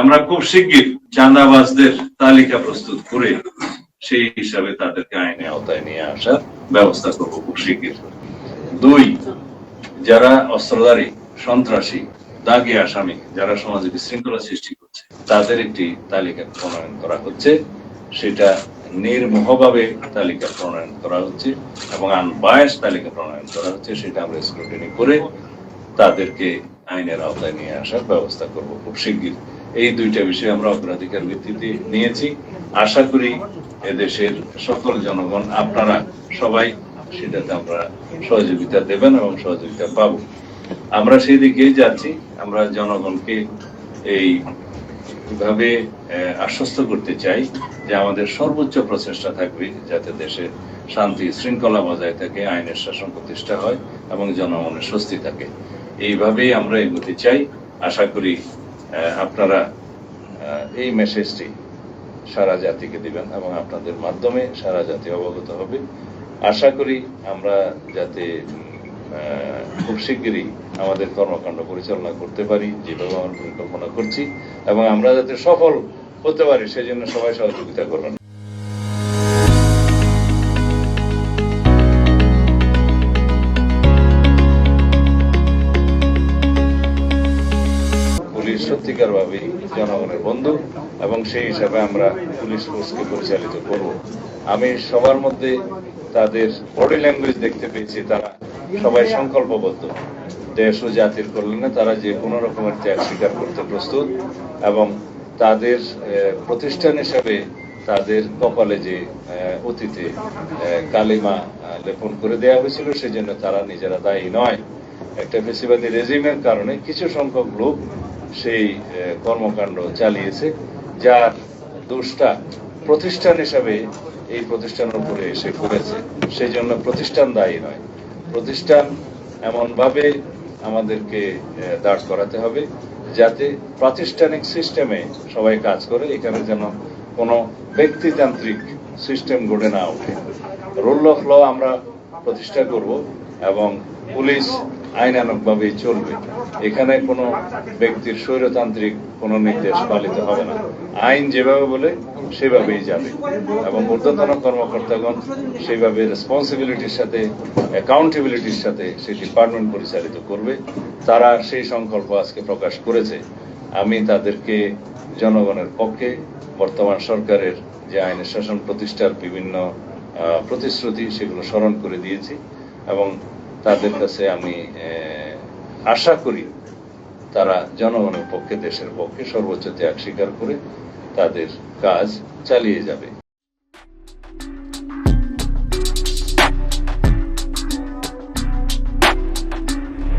আমরা খুব শিগগির চাঁদাবাজদের তালিকা প্রস্তুত করে সেই হিসাবে তাদেরকে আইনে আওতায় নিয়ে আসার ব্যবস্থা করব খুব শিগগির। 2, যারা অস্ত্রধারী, সন্ত্রাসী, দাগী আসামি, যারা সমাজে বিশৃঙ্খলা সৃষ্টি করছে, তাদের একটি তালিকা প্রণয়ন করা হচ্ছে। সেটা নির্মোহভাবে তালিকা প্রণয়ন করা হচ্ছে এবং আনবায়াস তালিকা প্রণয়ন করা হচ্ছে। সেটা আমরা স্ক্রুটিনি করে তাদেরকে আইনের আওতায় নিয়ে আসার ব্যবস্থা করব খুব শিগগির। এই 2টা বিষয় আমরা অগ্রাধিকার ভিত্তিতে নিয়েছি। আশা করি এদেশের সকল জনগণ, আপনারা সবাই সেটাতে আমরা সহযোগিতা দেবেন এবং সহযোগিতা পাব। আমরা সেই দিকেই যাচ্ছি। আমরা জনগণকে এইভাবে আশ্বস্ত করতে চাই যে আমাদের সর্বোচ্চ প্রচেষ্টা থাকবে যাতে দেশের শান্তি শৃঙ্খলা বজায় থাকে, আইনের শাসন প্রতিষ্ঠা হয় এবং জনগণের স্বস্তি থাকে। এইভাবেই আমরা এগোতে চাই। আশা করি আপনারা এই মেসেজটি সারা জাতিকে দিবেন এবং আপনাদের মাধ্যমে সারা জাতি অবগত হবে। আশা করি আমরা যাতে খুব শিগগিরই আমাদের কর্মকাণ্ড পরিচালনা করতে পারি যেভাবে আমরা পরিকল্পনা করছি, এবং আমরা যাতে সফল হতে পারি সেজন্য সবাই সহযোগিতা করবেন। পুলিশ সত্যিকার ভাবে জনগণের বন্ধু এবং সেই হিসাবে আমরা পুলিশ ফোর্সকে পরিচালিত করব। আমি সবার মধ্যে তাদের বডি ল্যাঙ্গুয়েজ দেখতে পেয়েছি, তারা সবাই সংকল্পবদ্ধ দেশ ও জাতির কল্যাণে তারা যে কোনো রকমের ত্যাগ স্বীকার করতে প্রস্তুত, এবং তাদের প্রতিষ্ঠান হিসাবে তাদের কপালে যে অতীতে কালিমা লেপন করে দেওয়া হয়েছিল সেজন্য তারা নিজেরা দায়ী নয়। একটা ফেসিবাদী রেজিমের কারণে কিছু সংখ্যক লোক সেই কর্মকাণ্ড চালিয়েছে, যার দোষটা প্রতিষ্ঠান হিসাবে এই প্রতিষ্ঠানের উপরে এসে পড়েছে। সেই জন্য প্রতিষ্ঠান দায়ী নয়। প্রতিষ্ঠান এমনভাবে আমাদেরকে দাঁড় করাতে হবে যাতে প্রাতিষ্ঠানিক সিস্টেমে সবাই কাজ করে, এখানে যেন কোনো ব্যক্তিতান্ত্রিক সিস্টেম গড়ে না ওঠে। রুল অফ ল আমরা প্রতিষ্ঠা করব এবং পুলিশ আইনানুগভাবেই চলবে। এখানে কোনো ব্যক্তির স্বৈরতান্ত্রিক কোনো নির্দেশ পালিত হবে না। আইন যেভাবে বলে সেভাবেই যাবে এবং ঊর্ধ্বতন কর্মকর্তাগণ সেইভাবে রেসপন্সিবিলিটির সাথে, অ্যাকাউন্টেবিলিটির সাথে সেই ডিপার্টমেন্ট পরিচালিত করবে। তারা সেই সংকল্প আজকে প্রকাশ করেছে। আমি তাদেরকে জনগণের পক্ষে বর্তমান সরকারের যে আইনের শাসন প্রতিষ্ঠার বিভিন্ন প্রতিশ্রুতি সেগুলো স্মরণ করে দিয়েছি, এবং তাদের কাছে আমি আশা করি তারা জনগণের পক্ষে, দেশের পক্ষে সর্বোচ্চ ত্যাগ স্বীকার করে তাদের কাজ চালিয়ে যাবে।